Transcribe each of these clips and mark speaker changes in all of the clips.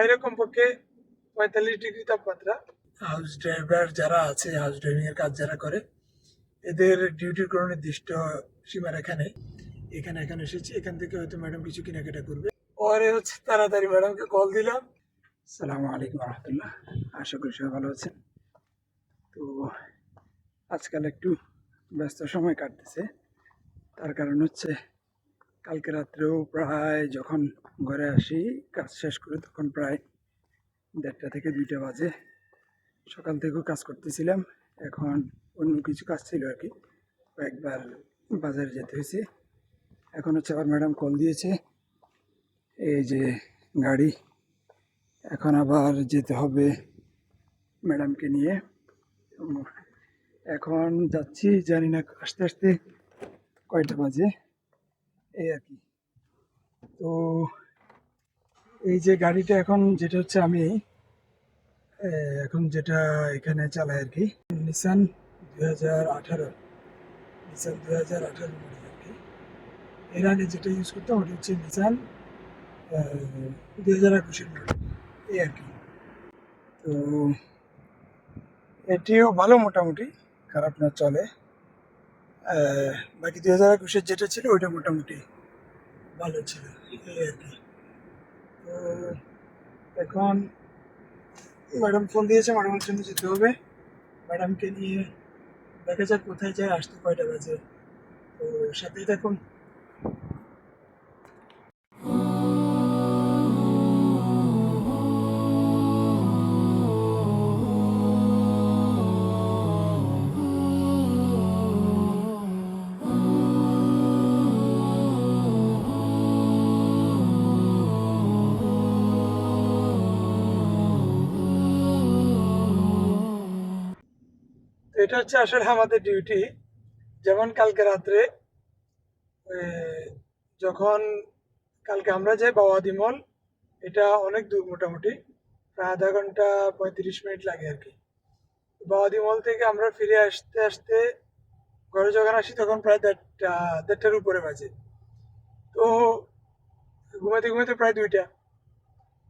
Speaker 1: বাইরে কমপক্ষে 45 ডিগ্রি তাপমাত্রা। হাউস ড্রাইভার যারা আছে, হাউস ড্রাইভিং এর কাজ যারা করে, এদের ডিউটির কোনো নির্দিষ্ট সীমারেখা নেই। এখানে এখন এসেছি, এখান থেকে হয়তো ম্যাডাম কিছু কেনাকাটা করবে। পরে হচ্ছে তাড়াতাড়ি ম্যাডামকে কল দিলাম। সালামু আলাইকুম রহমতুল্লাহ, আশা করি সবাই ভালো আছেন। তো আজকাল একটু ব্যস্ত সময় কাটতেছে, তার কারণ হচ্ছে কালকে রাত্রেও প্রায় যখন ঘরে আসি কাজ শেষ করে তখন প্রায় 1:30 থেকে 2টা বাজে। সকাল থেকেও কাজ করতেছিলাম, এখন অন্য কিছু কাজ ছিল আর কি, কয়েকবার বাজারে যেতে হয়েছে। এখন হচ্ছে আবার ম্যাডাম কল দিয়েছে, এই যে গাড়ি, এখন আবার যেতে হবে ম্যাডামকে নিয়ে। এখন যাচ্ছি, জানি না আস্তে আস্তে কয়টা বাজে, এই আর কি। তো এই যে গাড়িটা এখন যেটা হচ্ছে আমি এখন যেটা এখানে চালাই আর কি, নিসান 2018, নিসান 2018 মডেল আর কি। এর আগে যেটা ইউজ করতাম ওটা হচ্ছে নিসান 2021 মডেল, এই আর কি। তো এটিও ভালো, মোটামুটি খারাপ না, চলে। বাকি 2021 যেটা ছিল ওইটা মোটামুটি ভালো ছিল, এই আর কি। তো এখন ম্যাডাম ফোন দিয়েছে, ম্যাডামের জন্য যেতে হবে। ম্যাডামকে নিয়ে দেখা যাক কোথায় যায়, আসতে কয়টা বাজে। তো সাথেই দেখুন। এটা হচ্ছে আসলে আমাদের ডিউটি। যেমন কালকে রাত্রে যখন কালকে আমরা যাই বাওয়াদি মল, এটা অনেক দূর, মোটামুটি প্রায় আধা ঘন্টা 35 মিনিট লাগে আর কি। বাওয়াদি মল থেকে আমরা ফিরে আসতে আসতে ঘরে যখন আসি তখন প্রায় 1:30টার উপরে বাজে। তো ঘুমাতে ঘুমাতে প্রায় 2টা।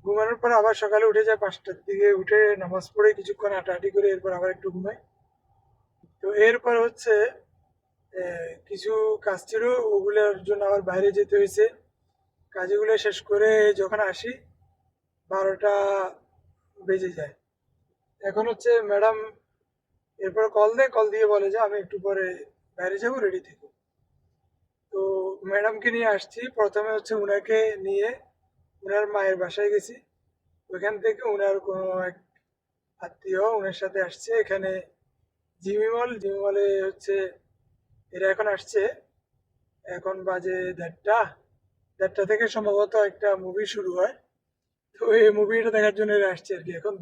Speaker 1: ঘুমানোর পর আবার সকালে উঠে যায় 5টার দিকে, উঠে নামাজ পড়ে কিছুক্ষণ হাঁটাহাঁটি করে এরপর আবার একটু ঘুমাই। তো এরপর হচ্ছে কিছু কাজ ছিল, ওগুলোর জন্য আবার বাইরে যেতে হয়েছে। কাজগুলো শেষ করে যখন আসি 12টা বেজে যায়। এখন হচ্ছে ম্যাডাম এরপর কল দেয়, কল দিয়ে বলে যে আমি একটু পরে বাইরে যাবো, রেডি থেকো। তো ম্যাডামকে নিয়ে আসছি, প্রথমে হচ্ছে উনাকে নিয়ে উনার মায়ের বাসায় গেছি। ওইখান থেকে উনার কোনো এক আত্মীয় উনার সাথে আসছে এখানে জিমি মল। জিমি মলে হচ্ছে এরা এখন আসছে, এখন বাজে 1:30 থেকে সম্ভবত একটা মুভি শুরু হয়। তো এই মুভিটা দেখার জন্য এরা আসছে আর কি। এখন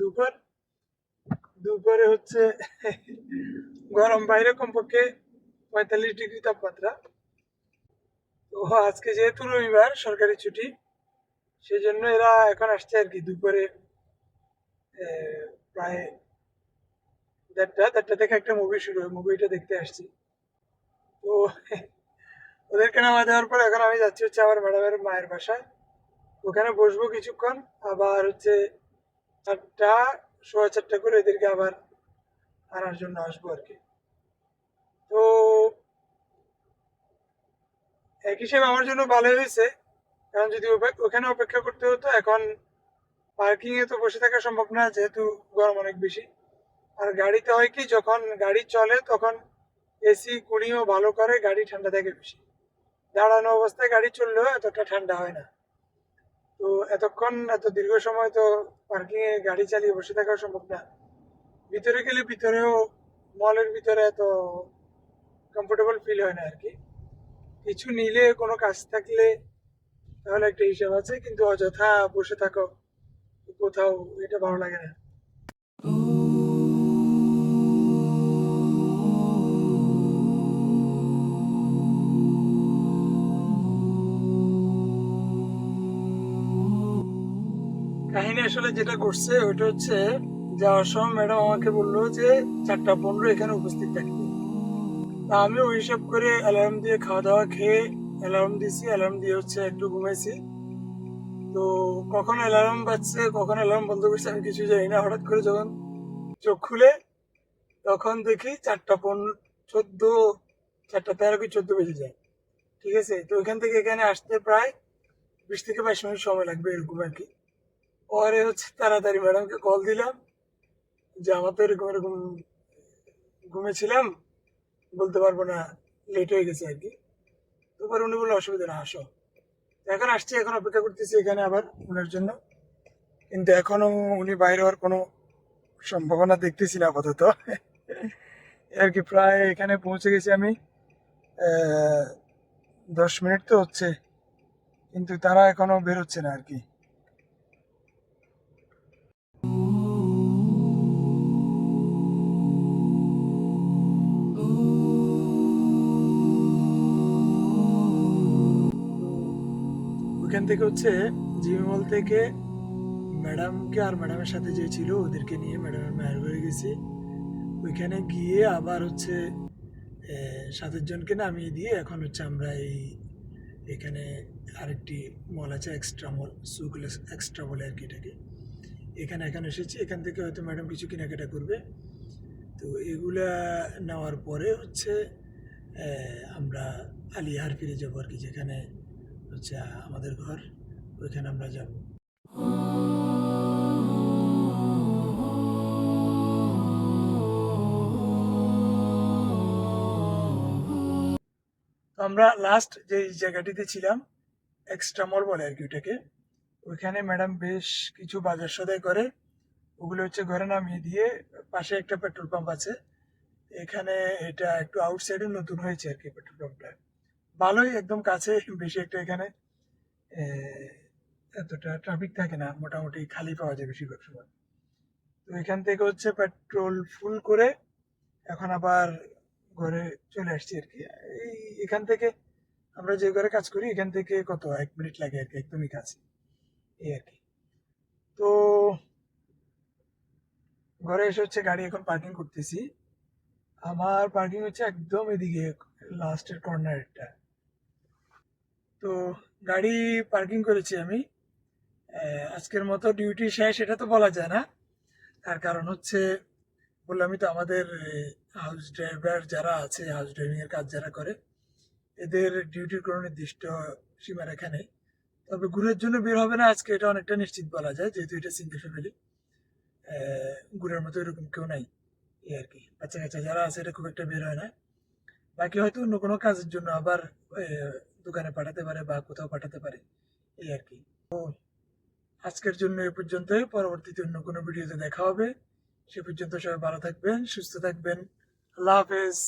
Speaker 1: দুপুরে হচ্ছে গরম, বাইরে কমপক্ষে 45 ডিগ্রি তাপমাত্রা। তো আজকে যেহেতু রবিবার, সরকারি ছুটি, সেই জন্য এরা এখন আসছে আর কি। দুপুরে প্রায় 1:30 থেকে একটা মুভি শুরু হয়, মুভিটা দেখতে আসছি। তো ওদেরকে নামা দেওয়ার পর এখন আমি যাচ্ছি হচ্ছে আমার ম্যাডামের মায়ের বাসায়। ওখানে বসবো কিছুক্ষণ, আবার হচ্ছে 4টা, 4:15 করে এদেরকে আবার আনার জন্য আসবো আর কি। তো এক হিসেবে আমার জন্য ভালোই হয়েছে, কারণ যদি ওখানে অপেক্ষা করতে হতো, এখন পার্কিং এ তো বসে থাকা সম্ভব না, যেহেতু গরম অনেক বেশি। আর গাড়িতে হয় কি, যখন গাড়ি চলে তখন এসি কুলিংও ভালো করে, গাড়ি ঠান্ডা থাকে বেশি। দাঁড়ানো অবস্থায় গাড়ি চললেও এতটা ঠান্ডা হয় না। তো এতক্ষণ, এত দীর্ঘ সময় তো পার্কিং এ গাড়ি চালিয়ে বসে থাকা সম্ভব না। ভিতরে গেলে ভিতরেও, মলের ভিতরে এত কমফোর্টেবল ফিল হয় না আর কি। কিছু নিলে, কোনো কাজ থাকলে তাহলে একটা হিসাব আছে, কিন্তু অযথা বসে থাকো কোথাও, এটা ভালো লাগে না। কাহিনী আসলে যেটা করছে ওইটা হচ্ছে, যাওয়ার সময় ম্যাডাম আমাকে বললো যে 4:15 এখানে উপস্থিত থাকবে। তা আমি ওই হিসাব করে অ্যালার্ম দিয়ে খাওয়া দাওয়া খেয়ে অ্যালার্ম দিয়েছি, অ্যালার্ম দিয়ে হচ্ছে একটু ঘুমাইছি। তো তো কখন অ্যালার্ম বাজছে, কখন অ্যালার্ম বন্ধ করছে আমি কিছু জানি না। হঠাৎ করে যখন চোখ খুলে তখন দেখি 4:14, 4:13 কি 14 বেজে যায়। ঠিক আছে, তো ওইখান থেকে এখানে আসতে প্রায় 20 থেকে 22 মিনিট সময় লাগবে এরকম আর কি। পরে হচ্ছে তাড়াতাড়ি ম্যাডামকে কল দিলাম যে আমার তো এরকম এরকম ঘুমেছিলাম, বলতে পারবো না, লেট হয়ে গেছে আর কি। তো পরে উনি বললো অসুবিধা না, আসো। তো এখন আসছি, এখন অপেক্ষা করতেছি এখানে আবার উনার জন্য, কিন্তু এখনো উনি বাইরে হওয়ার কোনো সম্ভাবনা দেখতেছি না আপাতত। এই আর কি, প্রায় এখানে পৌঁছে গেছি আমি। 10 মিনিট তো হচ্ছে, কিন্তু তারা এখনো বেরোচ্ছে না আর কি। ওইখান থেকে হচ্ছে জিবি মল থেকে ম্যাডামকে আর ম্যাডামের সাথে যে ছিল ওদেরকে নিয়ে ম্যাডামের মায়ের বাড়ি গেছি। ওইখানে গিয়ে আবার হচ্ছে 7 জনকে নামিয়ে দিয়ে এখন হচ্ছে আমরা এখানে আরেকটি মল আছে, এক্সট্রা মল, সুকুল এক্সট্রা বলে আর কি এটাকে। এখানে এখন এসেছি, এখান থেকে হয়তো ম্যাডাম কিছু কেনাকাটা করবে। তো এগুলা নেওয়ার পরে হচ্ছে আমরা আলিয়াহার ফিরে যাবো আর কি, যেখানে হচ্ছে আমাদের ঘর, ওইখানে আমরা যাব। তো আমরা লাস্ট যে জায়গাটিতে ছিলাম, এক্সট্রা মল বলে আর কি ওইটাকে, ওইখানে ম্যাডাম বেশ কিছু বাজার সদাই করে, ওগুলো হচ্ছে ঘরে নামিয়ে দিয়ে পাশে একটা পেট্রোল পাম্প আছে এখানে। এটা একটু আউটসাইডে নতুন হয়েছে আর কি পেট্রোল পাম্পটা, ভালোই, একদম কাছে, বেশি একটা এখানে আহ, এতটা ট্রাফিক থাকে না, মোটামুটি খালি পাওয়া যায় বেশিরভাগ সময়। তো এখান থেকে হচ্ছে পেট্রোল ফুল করে এখন আবার ঘরে চলে আসছি আর কি। এই এখান থেকে আমরা যে ঘরে কাজ করি এখান থেকে কত 1 মিনিট লাগে আর কি, একদমই কাছে, এই আর কি। তো ঘরে এসে হচ্ছে গাড়ি এখন পার্কিং করতেছি। আমার পার্কিং হচ্ছে একদম এদিকে, লাস্টের কর্নারটা। তো গাড়ি পার্কিং করেছি আমি। আজকের মতো ডিউটি শেষ এটা তো বলা যায় না, তার কারণ হচ্ছে বললামই তো, আমাদের হাউস ড্রাইভার যারা আছে, হাউস ড্রাইভিং এর কাজ যারা করে, এদের ডিউটির কোনো নির্দিষ্ট সীমারেখা নেই। তবে ঘুরের জন্য বের হবে না আজকে, এটা অনেকটা নিশ্চিত বলা যায়, যেহেতু এটা সিঙ্গেল ফ্যামিলি। ঘুরের মতো এরকম কেউ নাই, এই আর কি। বাচ্চা কাচ্চা যারা আছে এটা খুব একটা বের হয় না। বাকি হয়তো অন্য কোনো কাজের জন্য আবার দোকানে পাঠাতে পারে বা কোথাও পাঠাতে পারে, এই আর কি। আজকের জন্য এ পর্যন্তই, পরবর্তীতে অন্য কোনো ভিডিওতে দেখা হবে। সে পর্যন্ত সবাই ভালো থাকবেন, সুস্থ থাকবেন। আল্লাহ হাফেজ।